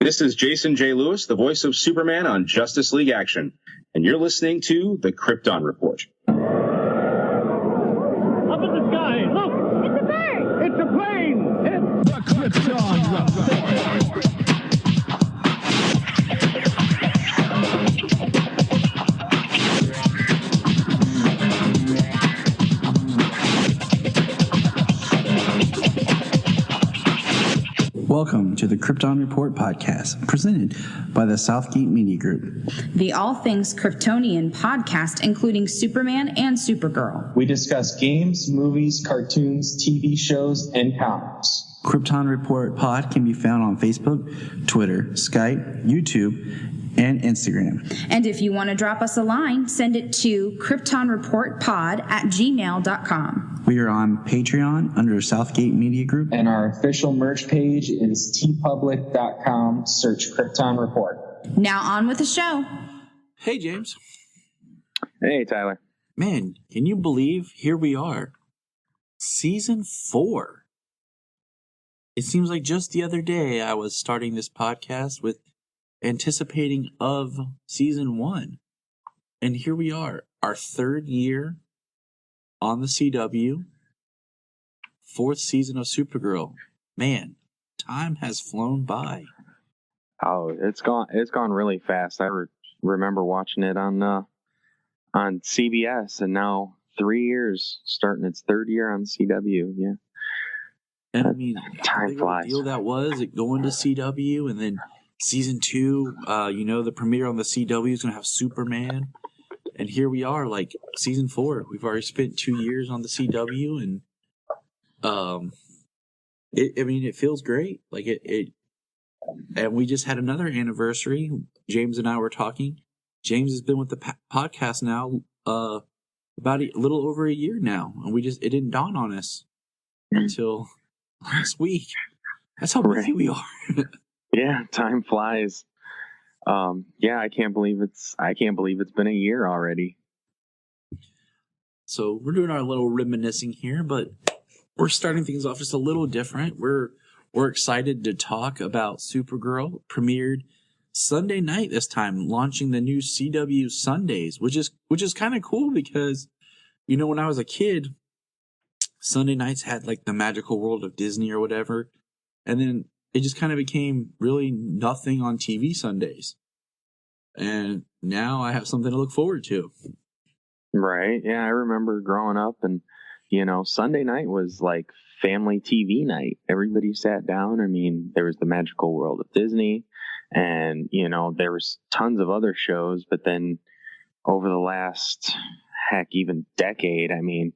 This is Jason J. Lewis, the voice of Superman on Justice League Action, and you're listening to the Krypton Report. Up in the sky, look! It's a bird! It's a plane! The Krypton Report. Welcome to the Krypton Report Podcast, presented by the Southgate Media Group. The All Things Kryptonian podcast, including Superman and Supergirl. We discuss games, movies, cartoons, TV shows, and comics. Krypton Report Pod can be found on Facebook, Twitter, Skype, YouTube, and Instagram. And if you want to drop us a line, send it to kryptonreportpod@gmail.com. We are on Patreon under Southgate Media Group. And our official merch page is tpublic.com. Search Krypton Report. Now on with the show. Hey, James. Hey, Tyler. Man, can you believe here we are? Season 4. It seems like just the other day I was starting this podcast with anticipating of season 1. And here we are, our third year on the CW, 4th season of Supergirl. Man, time has flown by. Oh, it's gone really fast. I remember watching it on CBS, and now 3 years, starting its third year on CW. Yeah, and I mean, time flies. Deal that was it going to CW, and then season 2. The premiere on the CW is gonna have Superman. And here we are, like, season 4. We've already spent 2 years on the CW, and it feels great. Like and we just had another anniversary. James and I were talking. James has been with the podcast now about a little over a year now, and it didn't dawn on us until last week. That's how busy we are. Yeah, time flies. I can't believe it's been a year already. So we're doing our little reminiscing here, but we're starting things off just a little different. We're excited to talk about Supergirl. Premiered Sunday night this time, launching the new CW Sundays, which is kind of cool because, when I was a kid, Sunday nights had like the magical world of Disney or whatever, and then it just kind of became really nothing on TV Sundays. And now I have something to look forward to. Right. Yeah, I remember growing up and, Sunday night was like family TV night. Everybody sat down. I mean, there was the magical world of Disney and, there was tons of other shows. But then over the last, even decade, I mean,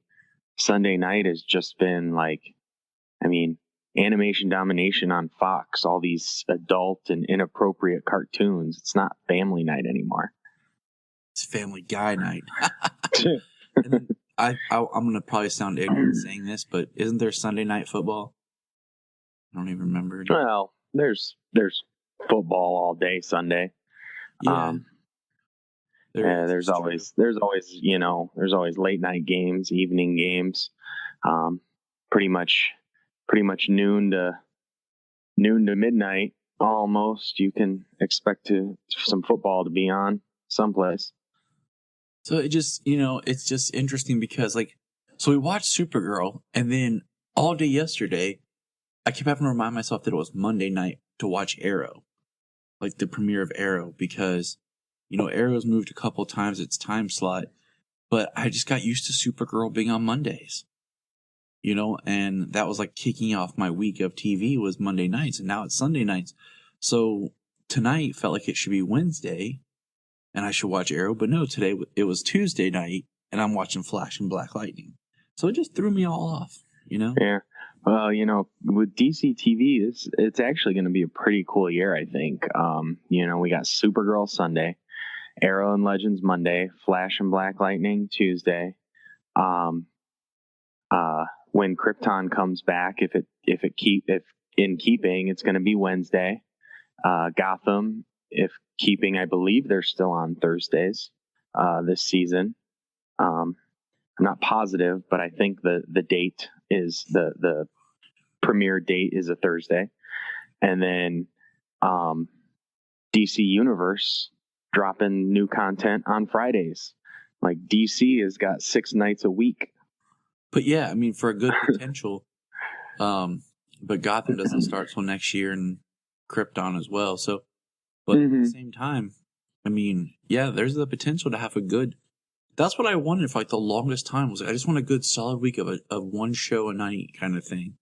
Sunday night has just been animation domination on Fox, all these adult and inappropriate cartoons. It's not family night anymore. It's Family Guy night. And then I'm going to probably sound ignorant saying this, but isn't there Sunday night football? I don't even remember. Well, there's football all day Sunday. Yeah. There's always late night games, evening games. Pretty much noon to midnight almost. You can expect some football to be on someplace. So it just, it's just interesting because so we watched Supergirl, and then all day yesterday, I kept having to remind myself that it was Monday night to watch Arrow, like the premiere of Arrow, because, Arrow's moved a couple times its time slot, but I just got used to Supergirl being on Mondays. And that was like kicking off my week of TV was Monday nights, and now it's Sunday nights. So tonight felt like it should be Wednesday, and I should watch Arrow, but no, today it was Tuesday night, and I'm watching Flash and Black Lightning. So it just threw me all off, Yeah. Well, with DC TV, it's actually going to be a pretty cool year, I think. We got Supergirl Sunday, Arrow and Legends Monday, Flash and Black Lightning Tuesday. When Krypton comes back, if in keeping, it's going to be Wednesday. Gotham, if keeping, I believe they're still on Thursdays this season. I'm not positive, but I think the date is the premiere date is a Thursday. And then DC Universe dropping new content on Fridays. Like DC has got 6 nights a week. But yeah, I mean, for a good potential. But Gotham doesn't start till next year, and Krypton as well. So, but at the same time, I mean, yeah, there's the potential to have a good. That's what I wanted for like the longest time. Was I just want a good solid week of one show a night kind of thing.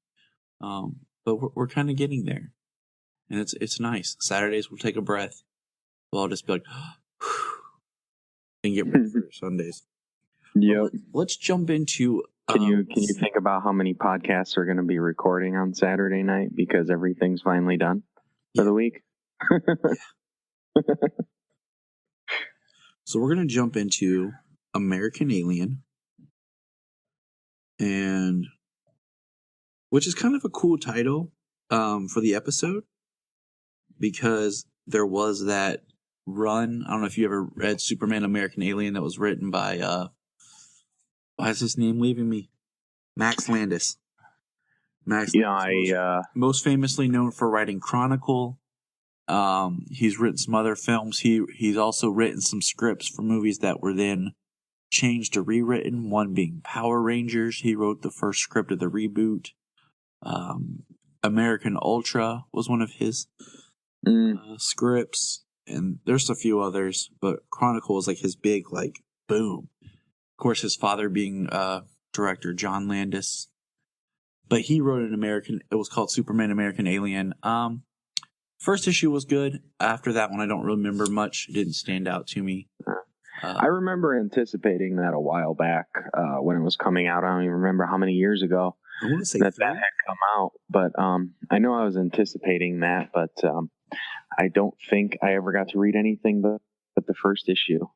But we're kind of getting there, and it's nice. Saturdays we'll take a breath. We'll all just be like, and get ready for Sundays. Yep. Let's jump into. Can you think about how many podcasts are going to be recording on Saturday night because everything's finally done for the week? So we're going to jump into American Alien, and which is kind of a cool title for the episode because there was that run. I don't know if you ever read Superman American Alien that was written by why is his name leaving me? Max Landis. Most famously known for writing Chronicle. He's written some other films. He's also written some scripts for movies that were then changed or rewritten. One being Power Rangers. He wrote the first script of the reboot. American Ultra was one of his scripts, and there's a few others, but Chronicle was like his big boom. Of course, his father being director John Landis, but he wrote it was called Superman American Alien. First issue was good. After that one, I don't remember much. It didn't stand out to me. I remember anticipating that a while back when it was coming out. I don't even remember how many years ago I want to say that had come out, but I know I was anticipating that, but I don't think I ever got to read anything but the first issue.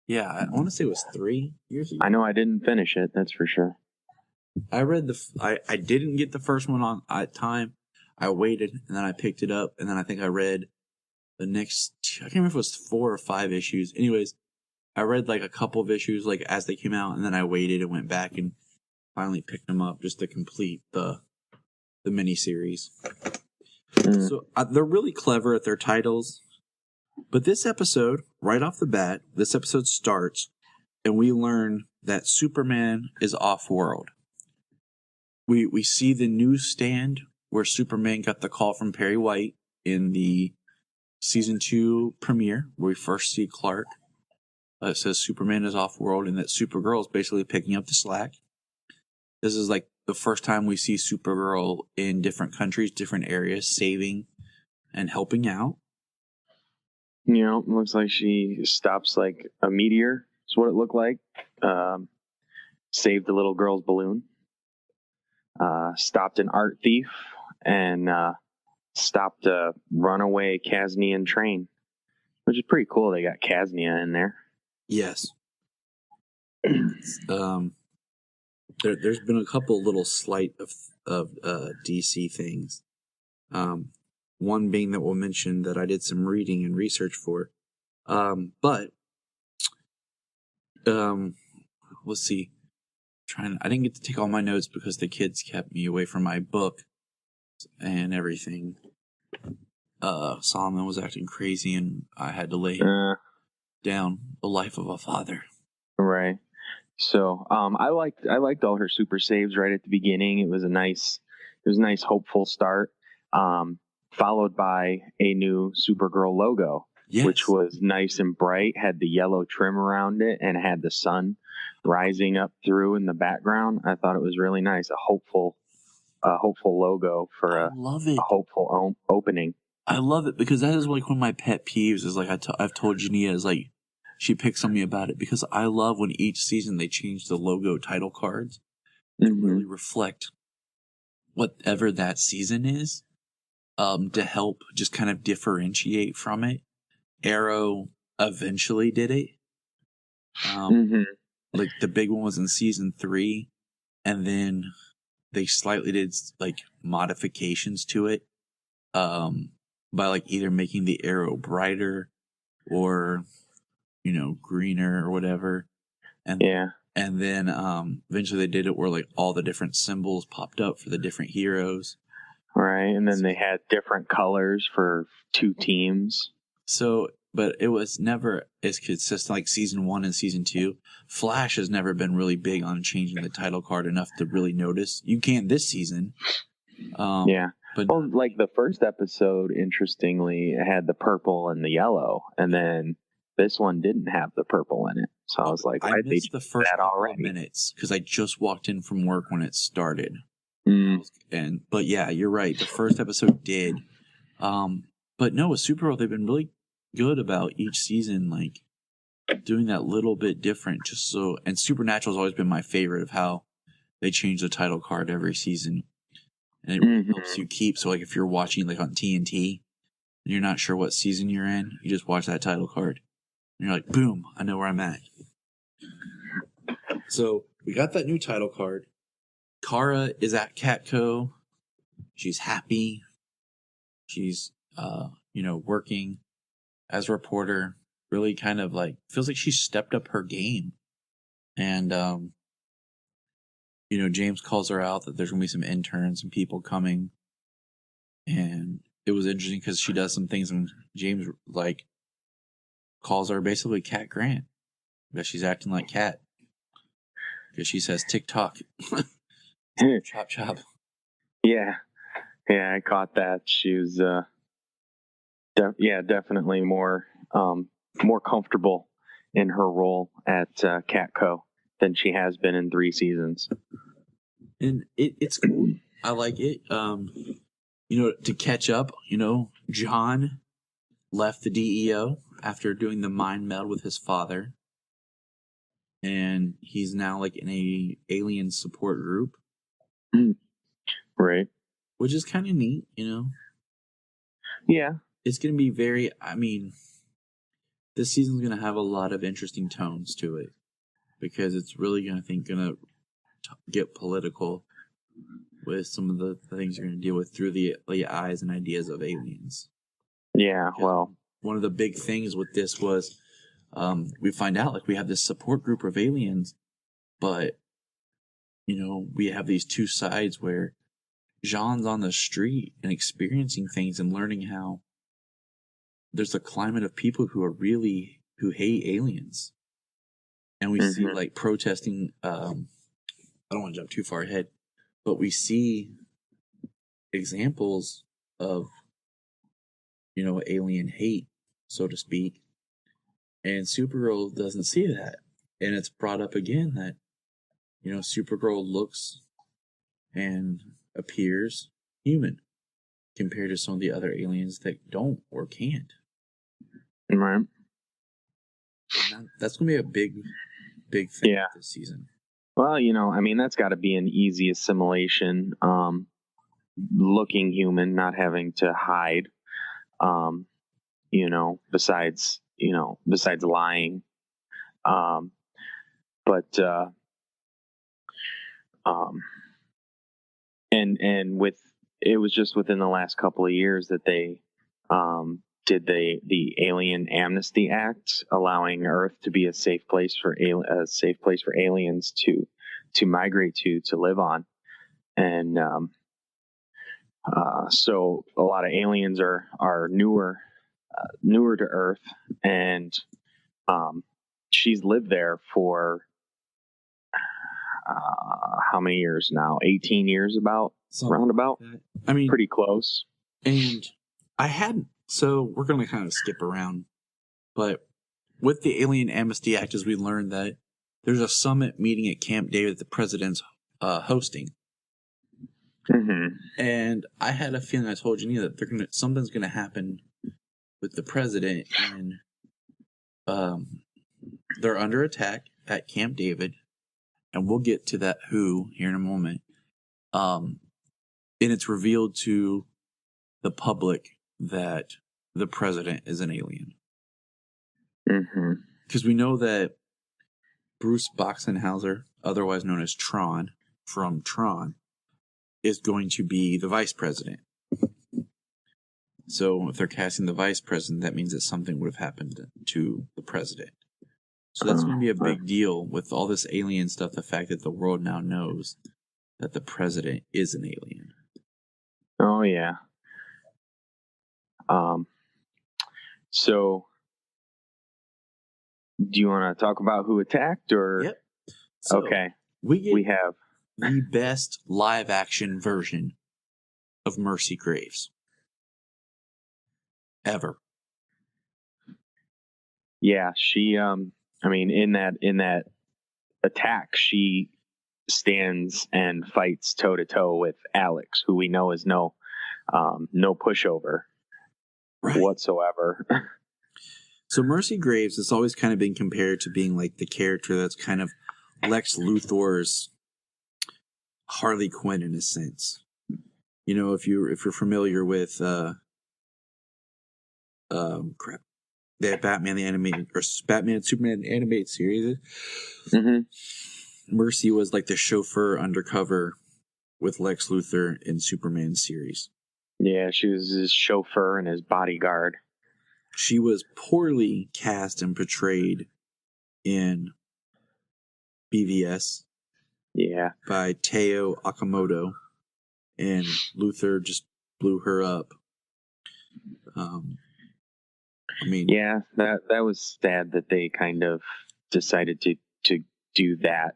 Yeah, I want to say it was 3 years ago. I know I didn't finish it, that's for sure. I read I didn't get the first one on time. I waited, and then I picked it up, and then I think I read the next, I can't remember if it was 4 or 5 issues. Anyways, I read a couple of issues as they came out, and then I waited and went back and finally picked them up just to complete the miniseries. So they're really clever at their titles. But this episode, right off the bat, this episode starts, and we learn that Superman is off-world. We see the newsstand where Superman got the call from Perry White in the season 2 premiere, where we first see Clark. It says Superman is off-world, and that Supergirl is basically picking up the slack. This is the first time we see Supergirl in different countries, different areas, saving and helping out. You know, it looks like she stops a meteor, is what it looked like. Saved the little girl's balloon. Stopped an art thief and stopped a runaway Kasnian train, which is pretty cool. They got Kasnia in there. Yes. There's been a couple little slight of DC things. One being that we'll mention that I did some reading and research for. But let's see. I didn't get to take all my notes because the kids kept me away from my book and everything. Solomon was acting crazy, and I had to lay down the life of a father. Right. So I liked all her super saves right at the beginning. It was a nice hopeful start. Followed by a new Supergirl logo, yes, which was nice and bright, had the yellow trim around it, and had the sun rising up through in the background. I thought it was really nice. A hopeful logo for a hopeful opening. I love it because that is one of my pet peeves. Is I've told Junia is she picks on me about it because I love when each season they change the logo title cards and really reflect whatever that season is. To help just kind of differentiate from it. Arrow eventually did it. The big one was in season 3, and then they slightly did modifications to it by either making the arrow brighter or greener or whatever. And then eventually they did it where all the different symbols popped up for the different heroes. Right, and then they had different colors for 2 teams. So, but it was never as consistent like season 1 and season 2. Flash has never been really big on changing the title card enough to really notice. You can this season. Yeah. But well, like the first episode, interestingly, had the purple and the yellow, and then this one didn't have the purple in it. So I was like, I missed the first couple of minutes because I just walked in from work when it started. But yeah, you're right. The first episode did. But no, with Supergirl, they've been really good about each season, like doing that little bit different. Just so, and Supernatural's always been my favorite of how they change the title card every season, and it really helps you keep. So, like if you're watching like on TNT, and you're not sure what season you're in, you just watch that title card, and you're like, boom, I know where I'm at. So we got that new title card. Kara is at Catco. She's happy. She's, working as a reporter. Really kind of like, feels like she stepped up her game. And, James calls her out that there's going to be some interns and people coming. And it was interesting because she does some things and James, like, calls her basically Cat Grant. Because she's acting like Cat. Because she says TikTok. Chop, chop. Yeah, I caught that. She was, definitely more comfortable in her role at Catco than she has been in 3 seasons. And it's cool. I like it. To catch up, John left the DEO after doing the mind meld with his father. And he's now like in a alien support group. Right. Which is kind of neat, Yeah. It's going to be this season's going to have a lot of interesting tones to it. Because it's really going to get political with some of the things you're going to deal with through the eyes and ideas of aliens. Yeah, well. One of the big things with this was we find out like we have this support group of aliens, but we have these two sides where Jean's on the street and experiencing things and learning how there's a climate of people who hate aliens. And we see like protesting, I don't want to jump too far ahead, but we see examples of, alien hate, so to speak. And Supergirl doesn't see that. And it's brought up again that, Supergirl looks and appears human compared to some of the other aliens that don't or can't. Right. That's going to be a big thing this season. Well, that's got to be an easy assimilation. Looking human, not having to hide. Besides lying. And with it was just within the last couple of years that they did the Alien Amnesty Act, allowing Earth to be a safe place for aliens to migrate to live on, and so a lot of aliens are newer to Earth, and she's lived there for how many years now? 18 years roundabout. I mean, pretty close. And so we're going to kind of skip around, but with the Alien Amnesty Act, as we learned that there's a summit meeting at Camp David that the president's hosting. Mm-hmm. And I had a feeling, I told Junia, that something's going to happen with the president, and they're under attack at Camp David, and we'll get to that who here in a moment. And it's revealed to the public that the president is an alien. Because we know that Bruce Boxenhauser, otherwise known as Tron, from Tron, is going to be the vice president. So if they're casting the vice president, that means that something would have happened to the president. So that's going to be a big deal with all this alien stuff, the fact that the world now knows that the president is an alien. Oh yeah. So do you want to talk about who attacked or? Yep. So okay. We have the best live action version of Mercy Graves ever. Yeah, she I mean in that attack she stands and fights toe to toe with Alex, who we know is no pushover whatsoever. So Mercy Graves has always kind of been compared to being like the character that's kind of Lex Luthor's Harley Quinn in a sense. You know, if you're familiar with that Batman the animated or Batman and Superman animated series, Mm-hmm. Mercy was like the chauffeur undercover with Lex Luthor in Superman series. Yeah, she was his chauffeur and his bodyguard. She was poorly cast and portrayed in BVS. Yeah. By Teo Okamoto, and Luthor just blew her up. I mean, yeah, that was sad that they kind of decided to do that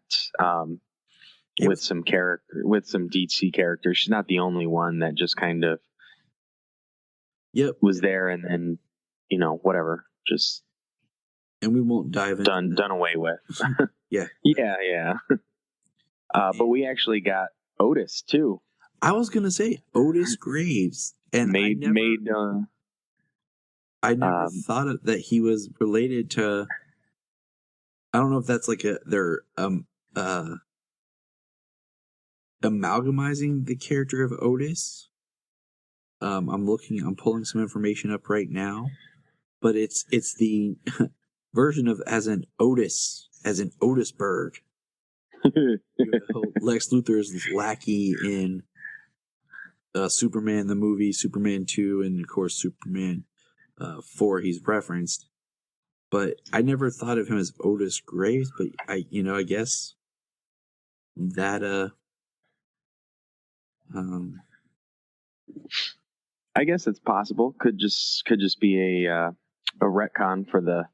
with some DC characters. She's not the only one that just kind of was there and then whatever, just and we won't dive in done away with. yeah. But we actually got Otis too. I was gonna say Otis Graves, and I never thought that he was related to. I don't know if that's like they're amalgamizing the character of Otis. I'm pulling some information up right now, but it's the version of as an Otisburg. Lex Luthor's lackey in Superman the movie, Superman 2, and of course Superman 4 he's referenced. But I never thought of him as Otis Graves, but I guess that I guess it's possible. Could just be a retcon for the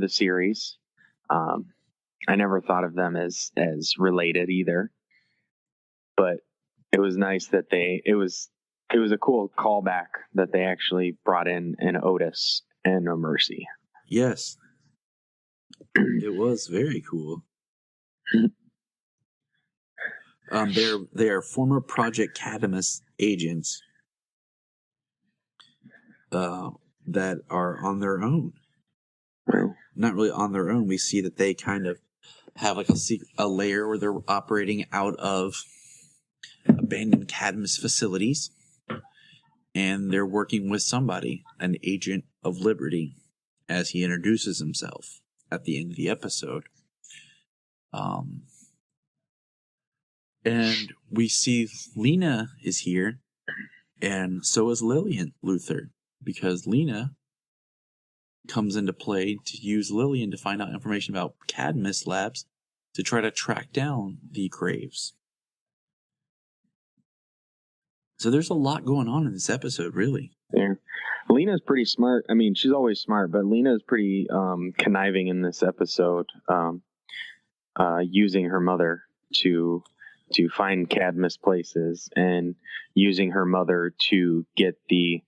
series. I never thought of them as related either, but it was nice that it was a cool callback that they actually brought in an Otis and a Mercy. Yes, it was very cool. They are former Project Cadmus agents that are on their own. Well, not really on their own. We see that they kind of have like a layer where they're operating out of abandoned Cadmus facilities, and they're working with somebody, an agent of Liberty, as he introduces himself at the end of the episode. And we see Lena is here, and so is Lillian Luthor, because Lena comes into play to use Lillian to find out information about Cadmus Labs to try to track down the Graves. So there's a lot going on in this episode, really. Yeah. Lena's pretty smart. I mean, she's always smart, but Lena's pretty conniving in this episode, using her mother to find Cadmus places and using her mother to get the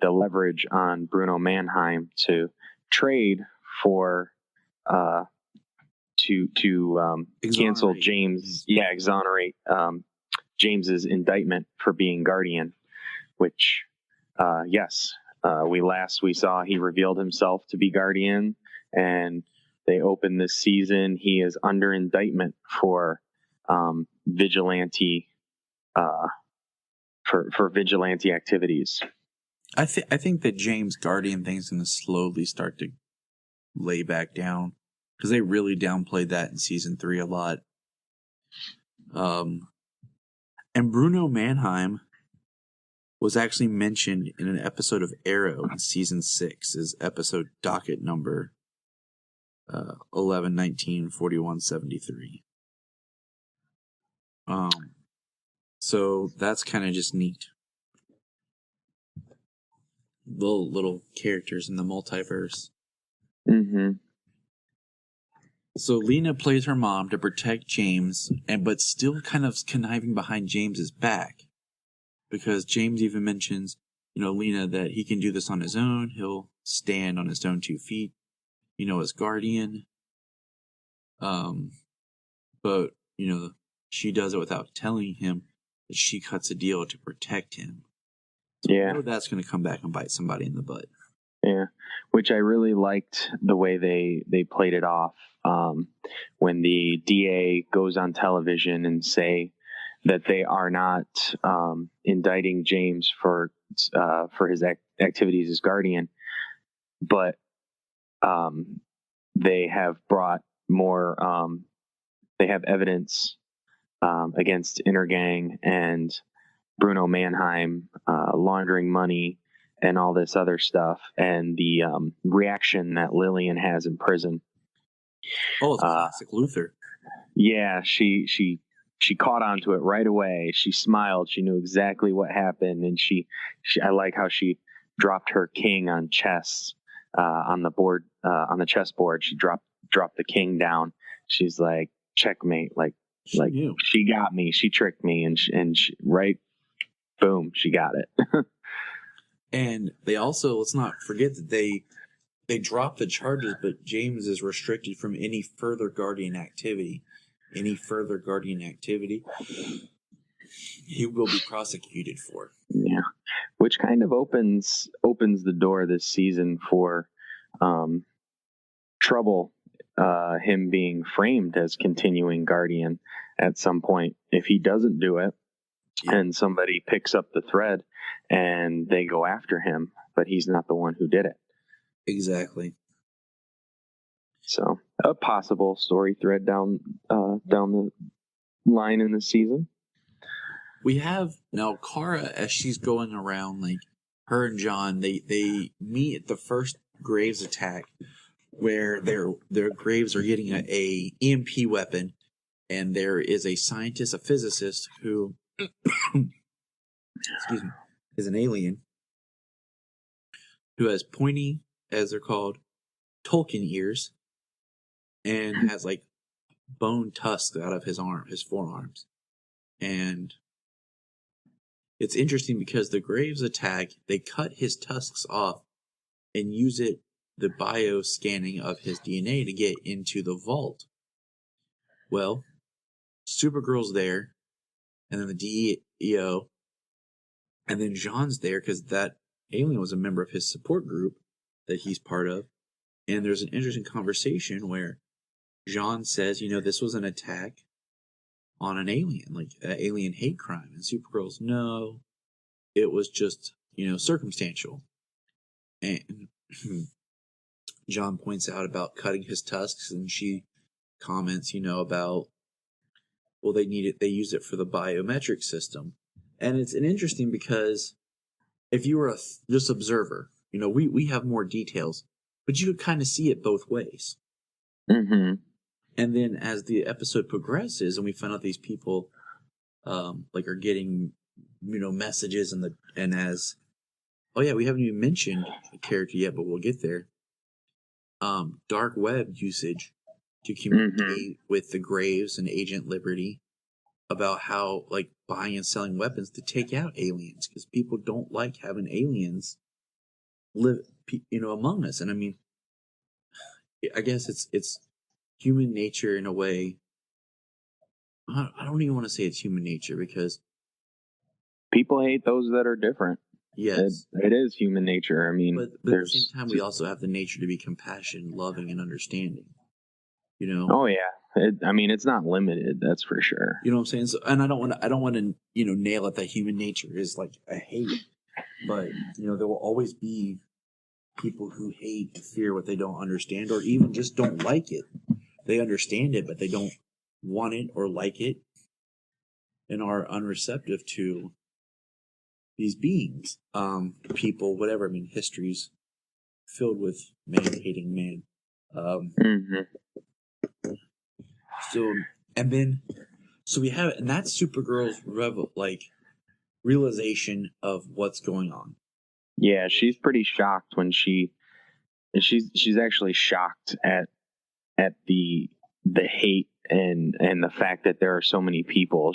leverage on Bruno Mannheim to trade for to cancel James. Yeah, exonerate James's indictment for being Guardian, which we saw he revealed himself to be Guardian, and they opened this season. He is under indictment for vigilante for vigilante activities. I think that James Guardian thing's going to slowly start to lay back down, because they really downplayed that in season 3 a lot. And Bruno Mannheim was actually mentioned in an episode of Arrow in season 6 as episode docket number 11/19/41/73. So that's kind of just neat. Little characters in the multiverse. Mm-hmm. So Lena plays her mom to protect James, but still kind of conniving behind James's back, because James even mentions, Lena, that he can do this on his own. He'll stand on his own 2 feet, as guardian. But she does it without telling him that she cuts a deal to protect him. So yeah, I know that's going to come back and bite somebody in the butt. Yeah, which I really liked the way they played it off. When the DA goes on television and say that they are not indicting James for his activities as guardian, but they have brought more. They have evidence against Intergang and Bruno Mannheim laundering money and all this other stuff, and the reaction that Lillian has in prison. Oh, it's classic Luther. Yeah, she caught on to it right away. She smiled. She knew exactly what happened, and she I like how she dropped her king on chess on the board on the chessboard. She dropped the king down. She's like, checkmate. Like she got me. She tricked me, and she, right, boom, she got it. And they also, let's not forget that they dropped the charges, but James is restricted from any further Guardian activity. Any further Guardian activity, he will be prosecuted for. Yeah, which kind of opens the door this season for trouble. Him being framed as continuing Guardian at some point if he doesn't do it, and somebody picks up the thread and they go after him, but he's not the one who did it. Exactly. So a possible story thread down the line in the season. We have now Kara, as she's going around, like her and John, they meet at the first Graves attack, where their Graves are getting a EMP weapon, and there is a scientist, a physicist who excuse me, is an alien who has pointy, as they're called, Tolkien ears, and has like bone tusks out of his forearms. And it's interesting because the Graves attack, they cut his tusks off and use the bio scanning of his DNA to get into the vault. Well, Supergirl's there, and then the DEO, and then Jean's there because that alien was a member of his support group that he's part of. And there's an interesting conversation where Jean says, this was an attack on an alien, like an alien hate crime. And Supergirl's, no, it was just, circumstantial. And John points out about cutting his tusks, and she comments, about, well, they use it for the biometric system. And it's interesting because if you were a just observer, we have more details, but you could kind of see it both ways. Mm-hmm. And then as the episode progresses and we find out these people are getting, messages we haven't even mentioned a character yet, but we'll get there. Dark web usage to communicate with the Graves and Agent Liberty about how buying and selling weapons to take out aliens, because people don't like having aliens live, among us. And I mean, I guess it's human nature in a way. I don't even want to say it's human nature, because people hate those that are different. Yes, it is human nature. I mean, but at the same time, we also have the nature to be compassionate, loving, and understanding. Oh yeah. It's not limited. That's for sure. You know what I'm saying? So, and I don't want to, nail it that human nature is like a hate, but there will always be people who hate and fear what they don't understand, or even just don't like it. They understand it, but they don't want it or like it, and are unreceptive to these beings, people, whatever. I mean, history's filled with man hating man. So, and then, So we have, and that's Supergirl's realization of what's going on. Yeah, she's pretty shocked when she's actually shocked at the hate and the fact that there are so many people.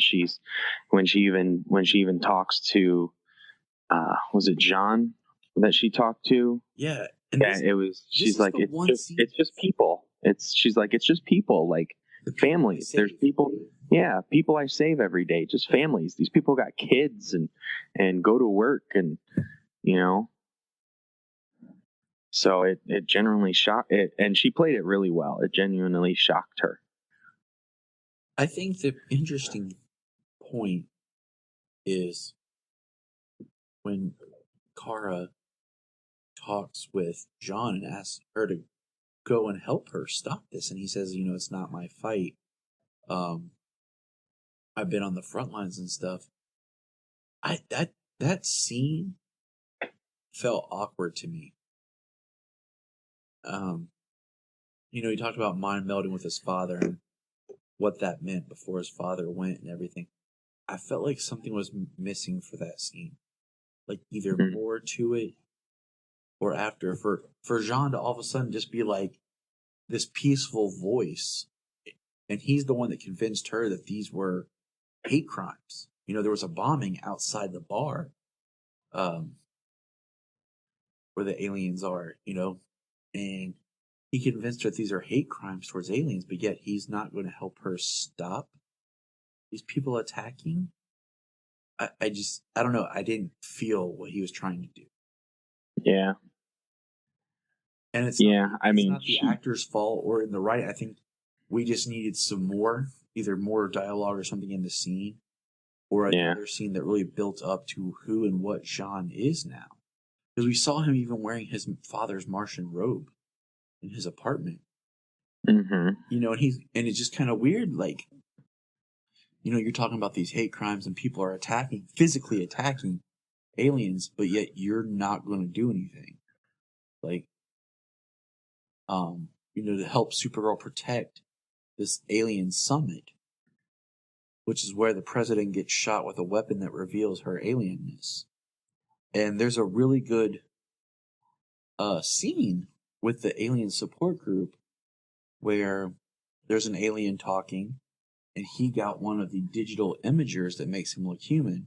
When she even talks to was it John that she talked to? Yeah. It was. She's like, it's just people. She's like, it's just people, like families. There's people. Yeah, people I save every day, just families. These people got kids and go to work, and so it genuinely shocked it, and she played it really well. It genuinely shocked her. I think the interesting point is when Kara talks with John and asks her to go and help her stop this, and he says, it's not my fight. I've been on the front lines and stuff. That scene felt awkward to me. He talked about mind melding with his father and what that meant before his father went and everything. I felt like something was missing for that scene. Like either more to it or after for Jean to all of a sudden just be like this peaceful voice. And he's the one that convinced her that these were hate crimes. There was a bombing outside the bar where the aliens are, and he convinced her that these are hate crimes towards aliens, but yet he's not going to help her stop these people attacking. I don't know. I didn't feel what he was trying to do. Yeah. And it's not the actor's fault or in the writing. I think we just needed some more, either more dialogue or something in the scene, or another scene that really built up to who and what Jean is now. Because we saw him even wearing his father's Martian robe in his apartment. Mm-hmm. And it's just kind of weird, like, you're talking about these hate crimes and people are physically attacking aliens, but yet you're not going to do anything. Like, to help Supergirl protect this alien summit, which is where the president gets shot with a weapon that reveals her alienness. And there's a really good scene with the alien support group where there's an alien talking, and he got one of the digital imagers that makes him look human.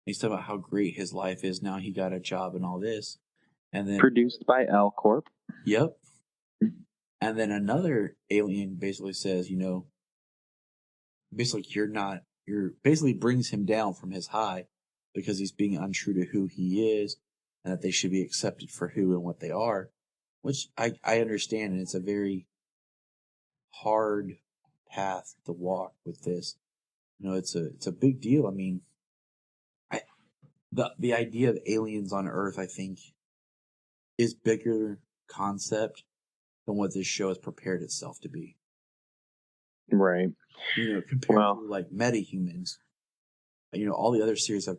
He's talking about how great his life is now. He got a job and all this. And then produced by L Corp. Yep. And then another alien basically says, basically brings him down from his high because he's being untrue to who he is, and that they should be accepted for who and what they are, which I understand, and it's a very hard path to walk with this. It's a big deal. I mean, the idea of aliens on Earth, I think, is bigger concept than what this show has prepared itself to be. Right. Compared to like metahumans, all the other series have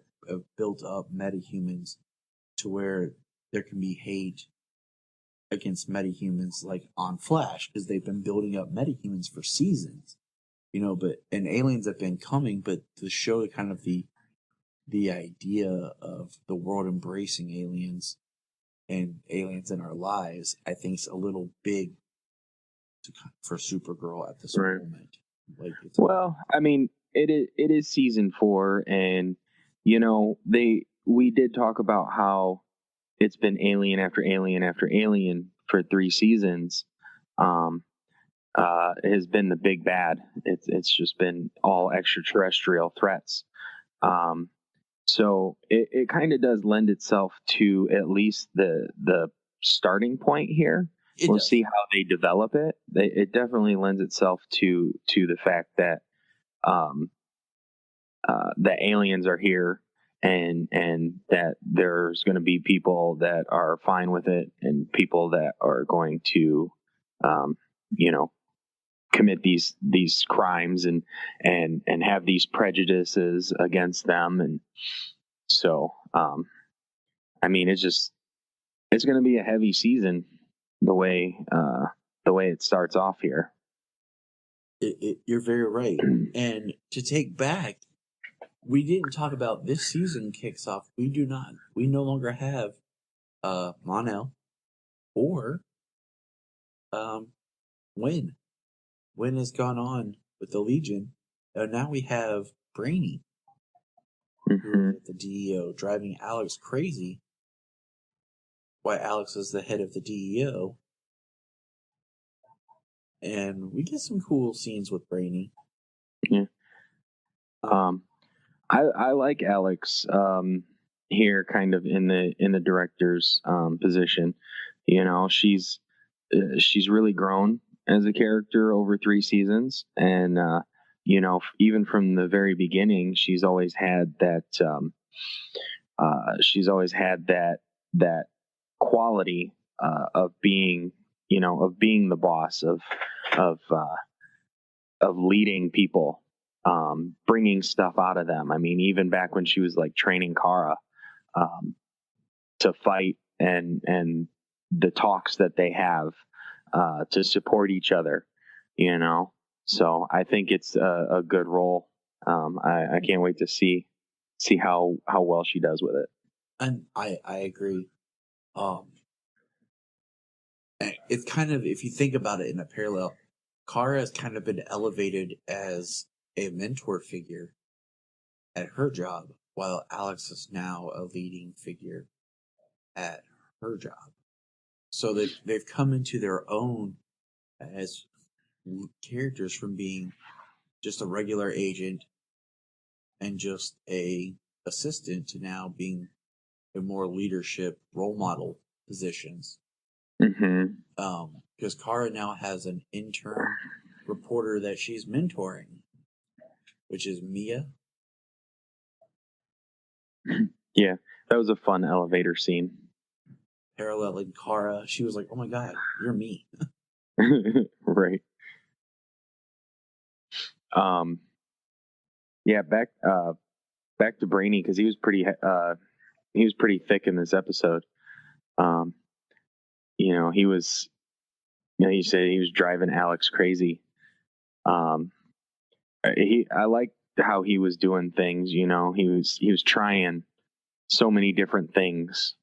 built up metahumans to where there can be hate against metahumans, like on Flash, because they've been building up metahumans for seasons. And aliens have been coming, but to show kind of the idea of the world embracing aliens and aliens in our lives, I think is a little big for Supergirl at this moment. It is season 4, and we did talk about how it's been alien after alien after alien for 3 seasons. It has been the big bad. It's just been all extraterrestrial threats. So it kind of does lend itself to at least the starting point here. We'll see how they develop it. It definitely lends itself to the fact that the aliens are here, and that there's going to be people that are fine with it, and people that are going to, commit these crimes and have these prejudices against them. And so, it's going to be a heavy season the way it starts off here. You're very right. And to take back, we didn't talk about this season kicks off. We no longer have Mon-El or Win. Win has gone on with the Legion. Now we have Brainy, who is at the DEO, driving Alex crazy. Why Alex is the head of the DEO. And we get some cool scenes with Brainy. Yeah. I like Alex here, kind of in the director's position. You know, she's really grown as a character over 3 seasons, and you know, even from the very beginning, she's always had that that quality of being, you know, of being the boss, of leading people, bringing stuff out of them. I mean, even back when she was like training Kara to fight, and the talks that they have to support each other, you know. So I think it's a good role. I can't wait to see how well she does with it. And I agree. It's kind of, if you think about it in a parallel, Kara has kind of been elevated as a mentor figure at her job, while Alex is now a leading figure at her job. So they've come into their own as characters, from being just a regular agent and just a assistant to now being a more leadership role model positions. Because Kara now has an intern reporter that she's mentoring, which is Mia. Yeah, that was a fun elevator scene. Paralleling Kara, she was like, "Oh my God, you're me." Right. Yeah, back to Brainy, because he was pretty thick in this episode. You know, he was, you know, he said he was driving Alex crazy. I liked how he was doing things. You know, he was trying so many different things,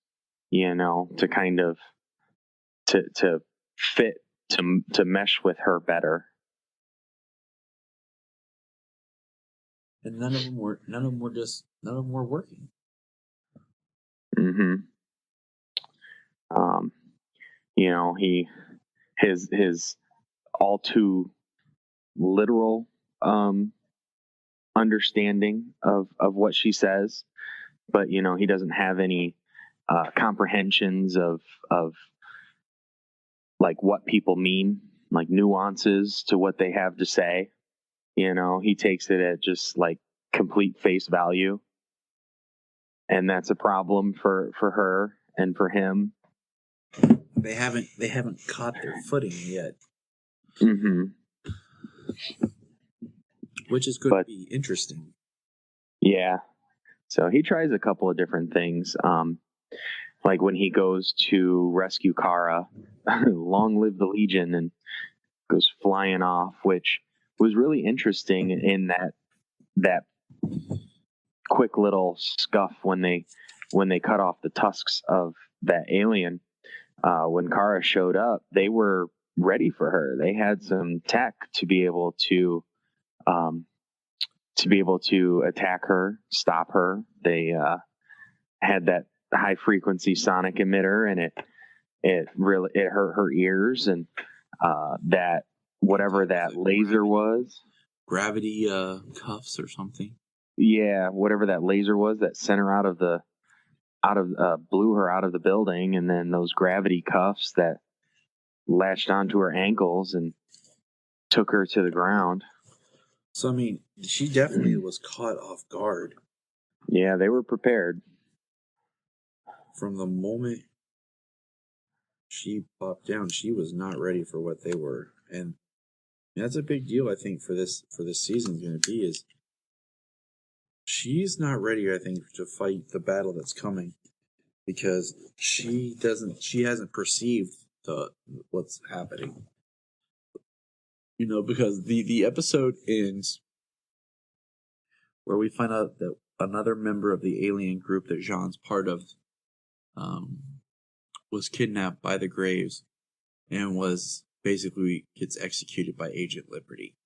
you know, to kind of to fit, to mesh with her better. And none of them were working. You know, his all too literal understanding of what she says, but you know, he doesn't have any comprehensions of like what people mean, like nuances to what they have to say. You know, he takes it at just like complete face value, and that's a problem for her and for him. They haven't caught their footing yet. Which is going to be interesting. Yeah. So he tries a couple of different things. Like when he goes to rescue Kara, long live the Legion, and goes flying off, which was really interesting in that quick little scuff when they cut off the tusks of that alien. When Kara showed up, they were ready for her. They had some tech to be able to attack her, stop her. They had that high frequency sonic emitter, and it hurt her ears, and that whatever that laser was, gravity cuffs or something. Yeah, whatever that laser was that sent her blew her out of the building, and then those gravity cuffs that latched onto her ankles and took her to the ground. So, I mean, she definitely was caught off guard. Yeah, they were prepared. From the moment she popped down, she was not ready for what they were. And that's a big deal, I think, for this season going to be, is she's not ready, I think, to fight the battle that's coming, because she hasn't perceived what's happening. Because the episode ends where we find out that another member of the alien group that Jean's part of was kidnapped by the Graves and gets executed by Agent Liberty.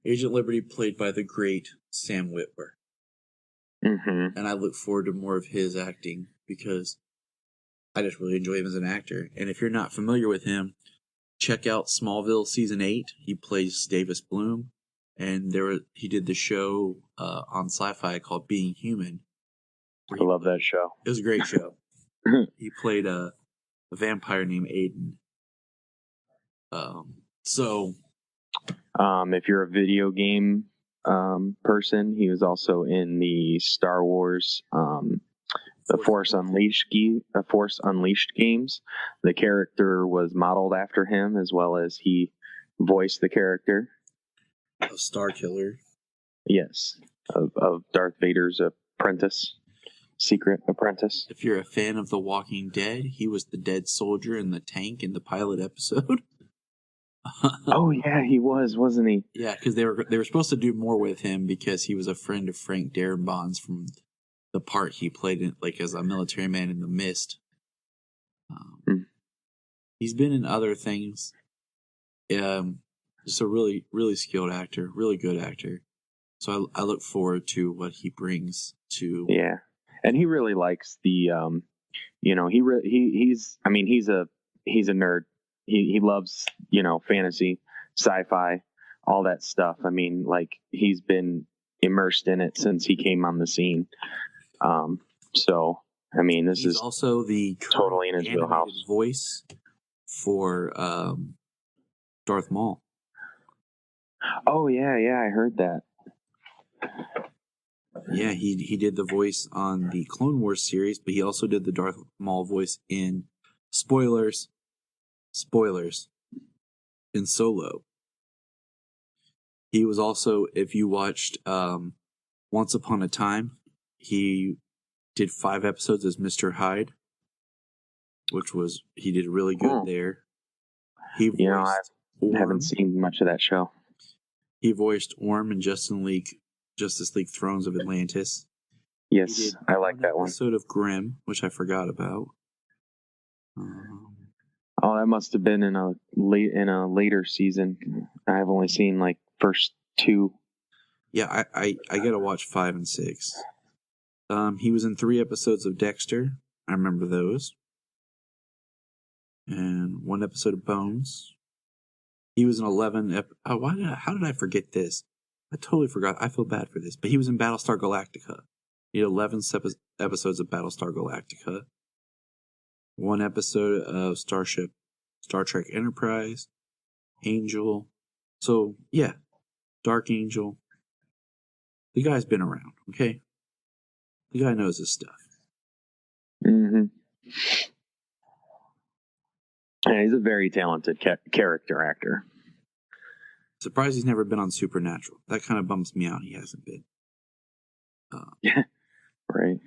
Agent Liberty played by the great Sam Witwer. Mm-hmm. And I look forward to more of his acting because I just really enjoy him as an actor. And if you're not familiar with him, check out Smallville Season 8. He plays Davis Bloom. And he did the show on Sci-Fi called Being Human. I love that show. It was a great show. He played a vampire named Aiden. If you're a video game person, he was also in the Star Wars the Force Unleashed games. The character was modeled after him, as well as he voiced the character. A Star Killer. Yes, of Darth Vader's secret apprentice. If you're a fan of The Walking Dead, he was the dead soldier in the tank in the pilot episode. Oh yeah, he was, wasn't he? Yeah, because they were supposed to do more with him because he was a friend of Frank Darabont from the part he played in, as a military man in The Mist. He's been in other things. Just a really, really skilled actor, really good actor. So I look forward to what he brings to. Yeah, and he really likes the, he's a nerd. He loves, fantasy, sci-fi, all that stuff. I mean, he's been immersed in it since he came on the scene. He's is also the totally in his wheelhouse. Voice for Darth Maul. Oh yeah, I heard that. Yeah, he did the voice on the Clone Wars series, but he also did the Darth Maul voice in spoilers, in Solo. He was also, if you watched Once Upon a Time, he did 5 episodes as Mr. Hyde, he did really good there. He voiced I haven't seen much of that show. He voiced Orm in Justice League Thrones of Atlantis. Yes, I like that one. Episode of Grimm, which I forgot about. That must have been in a later season. I've only seen first 2. Yeah, I gotta watch 5 and 6. He was in 3 episodes of Dexter. I remember those. And 1 episode of Bones. He was in 11. How did I forget this? I totally forgot. I feel bad for this. But he was in Battlestar Galactica. He had 11 episodes of Battlestar Galactica. 1 episode of Star Trek Enterprise. Angel. So, yeah. Dark Angel. The guy's been around, okay? The guy knows his stuff. Mm-hmm. Yeah, he's a very talented character actor. Surprised he's never been on Supernatural. That kind of bums me out. He hasn't been. Yeah, right.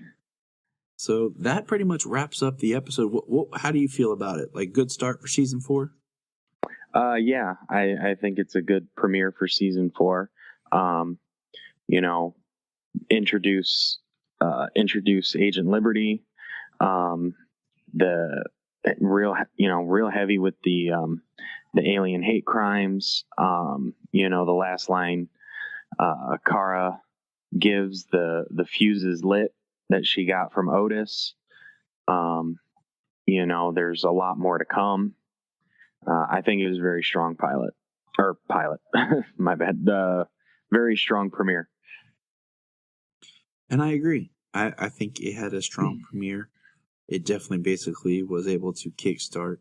So that pretty much wraps up the episode. How do you feel about it? Good start for season 4? Yeah, I think it's a good premiere for season 4. Introduce Agent Liberty. The real heavy with the alien hate crimes. The last line Kara gives, the fuse is lit that she got from Otis. There's a lot more to come. I think it was a very strong pilot. My bad. Very strong premiere. And I agree. I think it had a strong premiere. It definitely basically was able to kickstart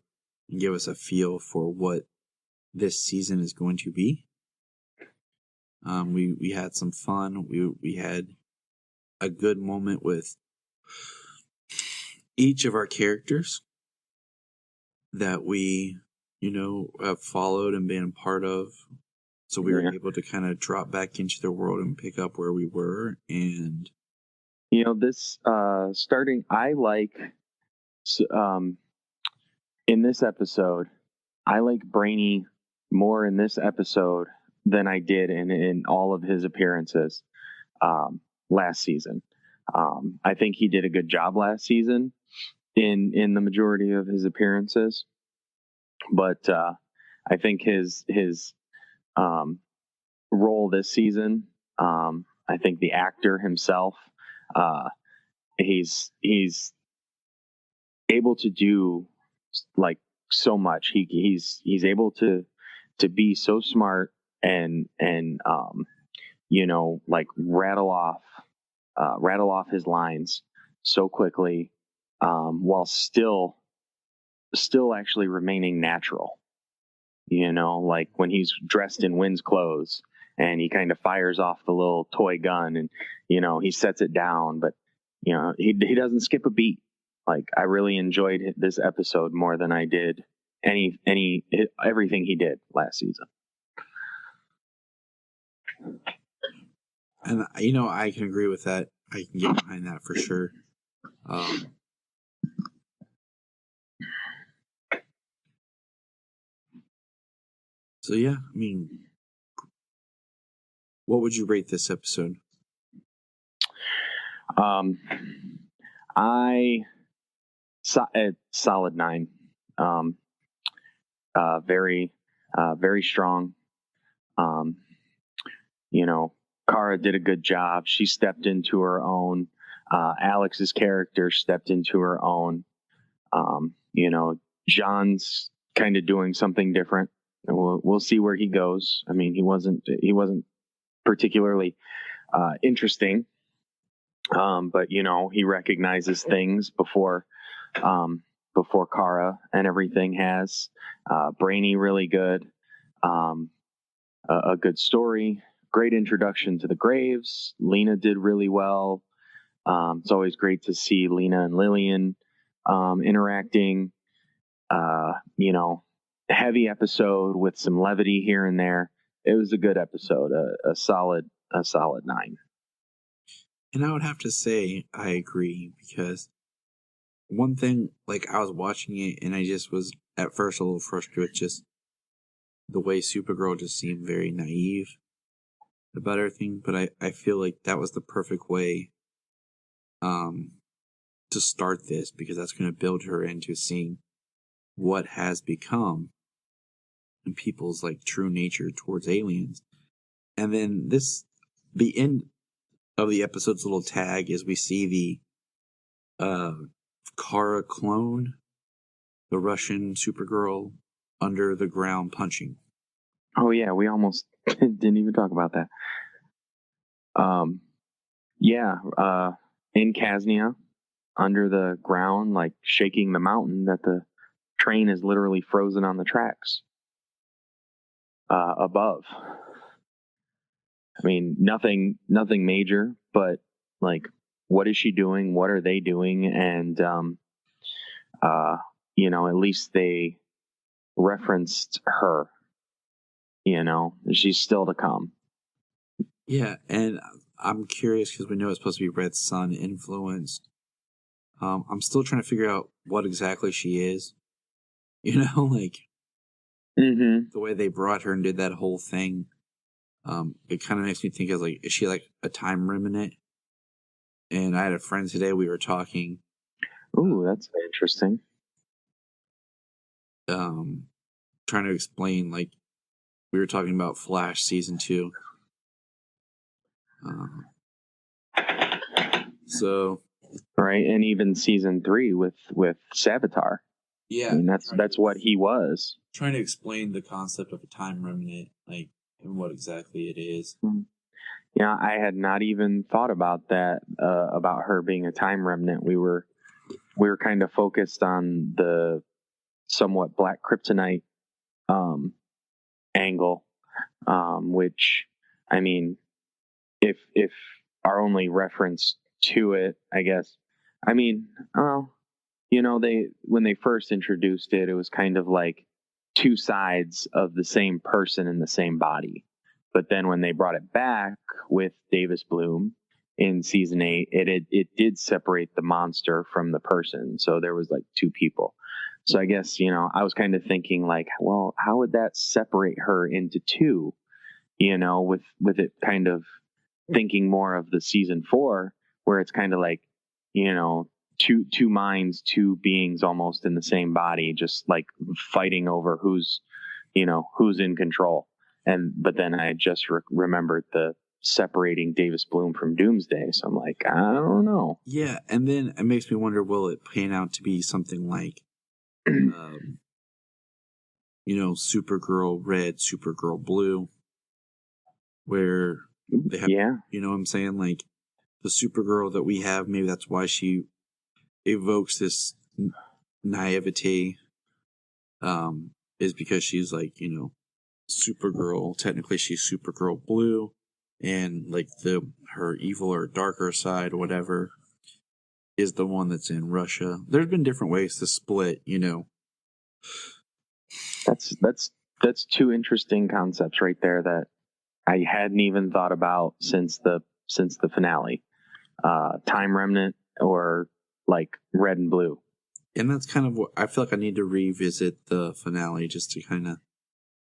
and give us a feel for what this season is going to be. We had some fun. We had a good moment with each of our characters that we, have followed and been a part of. So we were able to kind of drop back into their world and pick up where we were. And this starting, I like in this episode, I like Brainy more in this episode than I did in all of his appearances last season. I think he did a good job last season in the majority of his appearances, but I think his role this season, I think the actor himself, he's able to do like so much. He's able to be so smart and like rattle off his lines so quickly, while still actually remaining natural. Like when he's dressed in Wynn's clothes and he kind of fires off the little toy gun and, he sets it down, but, he doesn't skip a beat. Like I really enjoyed this episode more than I did everything he did last season. And, I can agree with that. I can get behind that for sure. So yeah, I mean, what would you rate this episode? Solid 9. Very strong. Kara did a good job. She stepped into her own. Alex's character stepped into her own. John's kind of doing something different. We'll see where he goes. I mean, he wasn't particularly interesting, but he recognizes things before Kara and everything has. Brainy, really good. A good story. Great introduction to the Graves. Lena did really well. It's always great to see Lena and Lillian interacting. Heavy episode with some levity here and there. It was a good episode, a solid 9. And I would have to say I agree, because one thing, like, I was watching it and I just was at first a little frustrated with just the way Supergirl just seemed very naive about everything, but I feel like that was the perfect way to start this, because that's going to build her into seeing what has become and people's like true nature towards aliens. And then the end of the episode's little tag is we see the Kara clone, the Russian Supergirl, under the ground punching. Oh yeah, we almost didn't even talk about that. In Kasnia, under the ground, like shaking the mountain that the train is literally frozen on the tracks. Above. I mean, nothing major, but like, what is she doing? What are they doing? And, at least they referenced her, she's still to come. Yeah. And I'm curious, because we know it's supposed to be Red Sun influenced. I'm still trying to figure out what exactly she is, like, the way they brought her and did that whole thing. It kind of makes me think of like, is she like a time remnant? And I had a friend today, we were talking. Ooh, that's interesting. Trying to explain, like, we were talking about Flash season 2. So. Right. And even season 3 with Savitar. Yeah. I mean, that's what he was. Trying to explain the concept of a time remnant, like, and what exactly it is. Yeah, I had not even thought about that, about her being a time remnant. We were kind of focused on the somewhat black kryptonite angle, which, I mean, if our only reference to it, I guess, I mean, when they first introduced it, it was kind of like two sides of the same person in the same body. But then when they brought it back with Davis Bloom, in season 8, it did separate the monster from the person. So there was like 2 people. So I guess, I was kind of thinking like, well, how would that separate her into 2, with it kind of thinking more of the season 4, where it's kind of like, two minds, 2 beings almost in the same body, just like fighting over who's in control. But then I just remembered the separating Davis Bloom from Doomsday. So I'm like, I don't know. Yeah. And then it makes me wonder, will it pan out to be something like, Supergirl Red, Supergirl Blue, where they have, you know what I'm saying? Like the Supergirl that we have, maybe that's why she evokes this naivete, is because she's like, Supergirl. Technically she's Supergirl Blue, and like her evil or darker side or whatever is the one that's in Russia. There's been different ways to split, That's 2 interesting concepts right there that I hadn't even thought about since the finale. Time Remnant or like Red and Blue. And that's kind of what I feel like I need to revisit the finale just to kind of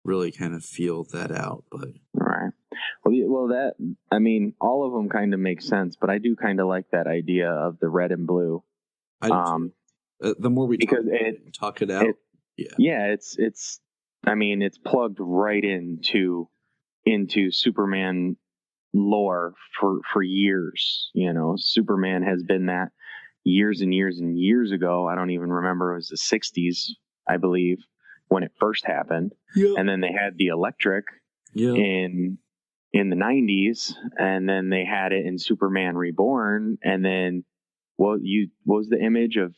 really kind of feel that out. But all right. Well, that, I mean, all of them kind of make sense, but I do kind of like that idea of the red and blue. The more we talk it out. It's plugged right into Superman lore for years. Superman has been that years and years and years ago. I don't even remember. It was the 60s, I believe, when it first happened. Yep. And then they had the electric in the 90s, and then they had it in Superman Reborn, and then what was the image of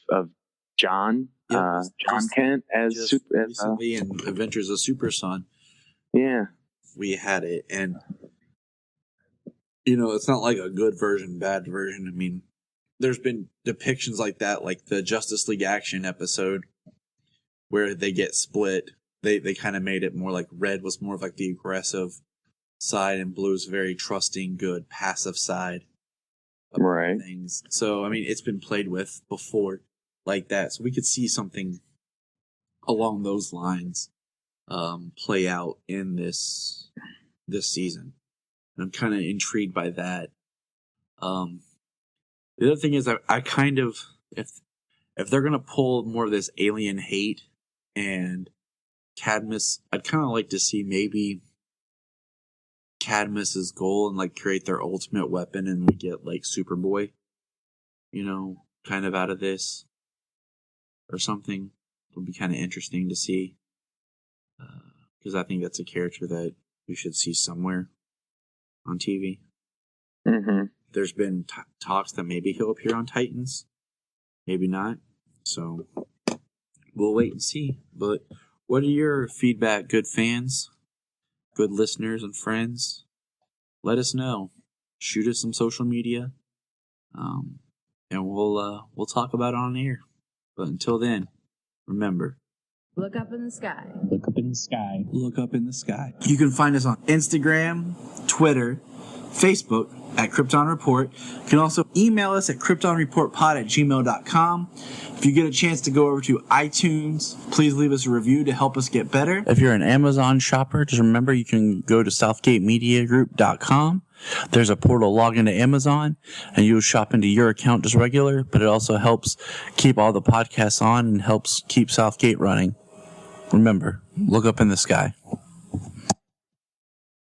John Kent as recently in Adventures of Super Son. Yeah, we had it, and it's not like a good version, bad version. I mean, there's been depictions like that, like the Justice League Action episode where they get split. They kind of made it more like red was more of like the aggressive side, and blue's very trusting, good, passive side. Right. Things. So, I mean, it's been played with before like that. So we could see something along those lines play out in this season. And I'm kind of intrigued by that. The other thing is I kind of, if they're going to pull more of this alien hate and Cadmus, I'd kind of like to see maybe Cadmus's goal and like create their ultimate weapon, and we get like Superboy, kind of out of this or something. It would be kind of interesting to see, because I think that's a character that we should see somewhere on TV. Mm-hmm. There's been talks that maybe he'll appear on Titans, maybe not. So we'll wait and see. But what are your feedback, good fans, good listeners and friends? Let us know. Shoot us some social media, and we'll talk about it on air. But until then, remember, look up in the sky. Look up in the sky. Look up in the sky. You can find us on Instagram, Twitter, Facebook at Krypton Report. You can also email us at kryptonreportpod@gmail.com. If you get a chance to go over to iTunes, please leave us a review to help us get better. If you're an Amazon shopper, just remember you can go to southgatemediagroup.com. There's a portal, log into Amazon, and you'll shop into your account just regular, but it also helps keep all the podcasts on and helps keep Southgate running. Remember, look up in the sky.